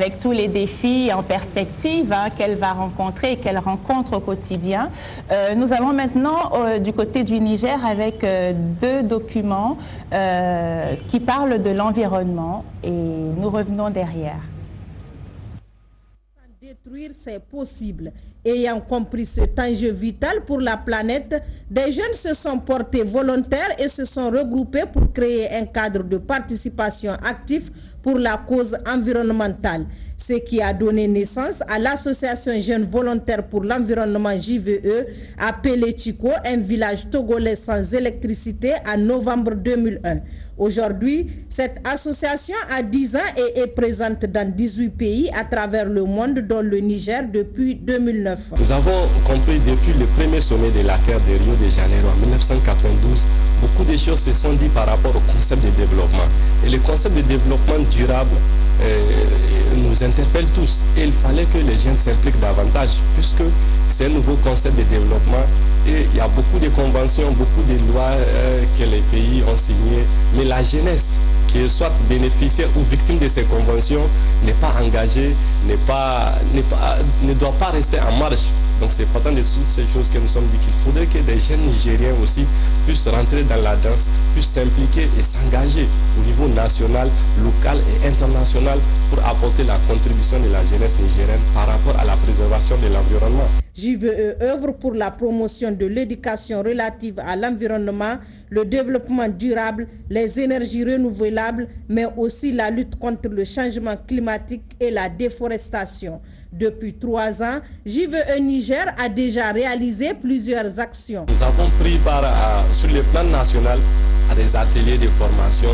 Avec tous les défis en perspective qu'elle va rencontrer et qu'elle rencontre au quotidien. Nous allons maintenant du côté du Niger avec deux documents qui parlent de l'environnement et nous revenons derrière. Détruire, c'est possible. Ayant compris cet enjeu vital pour la planète, des jeunes se sont portés volontaires et se sont regroupés pour créer un cadre de participation actif pour la cause environnementale. Ce qui a donné naissance à l'association Jeunes Volontaires pour l'Environnement JVE à Pelechiko, un village togolais sans électricité en novembre 2001. Aujourd'hui, cette association a 10 ans et est présente dans 18 pays à travers le monde, dont le Niger depuis 2009. Nous avons compris depuis le premier sommet de la Terre de Rio de Janeiro en 1992, beaucoup de choses se sont dites par rapport au concept de développement. Et le concept de développement durable nous interpelle tous. Et il fallait que les jeunes s'impliquent davantage, puisque c'est un nouveau concept de développement. Et il y a beaucoup de conventions, beaucoup de lois que les pays ont signées. Mais la jeunesse, qui est soit bénéficiaire ou victime de ces conventions, n'est pas engagée, ne doit pas rester en marge. Donc c'est pourtant de toutes ces choses que nous sommes dit qu'il faudrait que des jeunes Nigériens aussi puissent rentrer dans la danse, puissent s'impliquer et s'engager au niveau national, local et international pour apporter la contribution de la jeunesse nigérienne par rapport à la préservation de l'environnement. JVE œuvre pour la promotion de l'éducation relative à l'environnement, le développement durable, les énergies renouvelables, mais aussi la lutte contre le changement climatique et la déforestation. Depuis 3 ans, JVE Niger a déjà réalisé plusieurs actions. Nous avons pris part sur le plan national à des ateliers de formation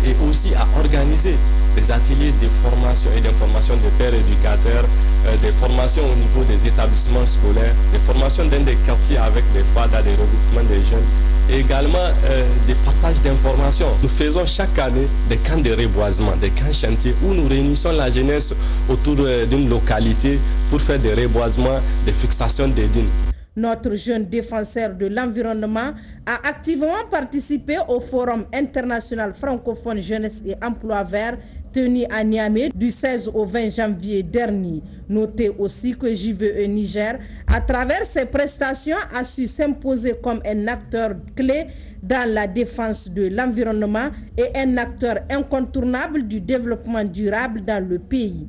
et aussi à organiser des ateliers de formation et d'information de pères éducateurs, des formations au niveau des établissements scolaires, des formations dans des quartiers avec des FADA, des regroupements des jeunes, et également des partages d'informations. Nous faisons chaque année des camps de reboisement, des camps chantiers où nous réunissons la jeunesse autour d'une localité pour faire des reboisements, des fixations des dunes. Notre jeune défenseur de l'environnement a activement participé au Forum international francophone jeunesse et emploi vert tenu à Niamey du 16 au 20 janvier dernier. Notez aussi que JVE Niger, à travers ses prestations, a su s'imposer comme un acteur clé dans la défense de l'environnement et un acteur incontournable du développement durable dans le pays.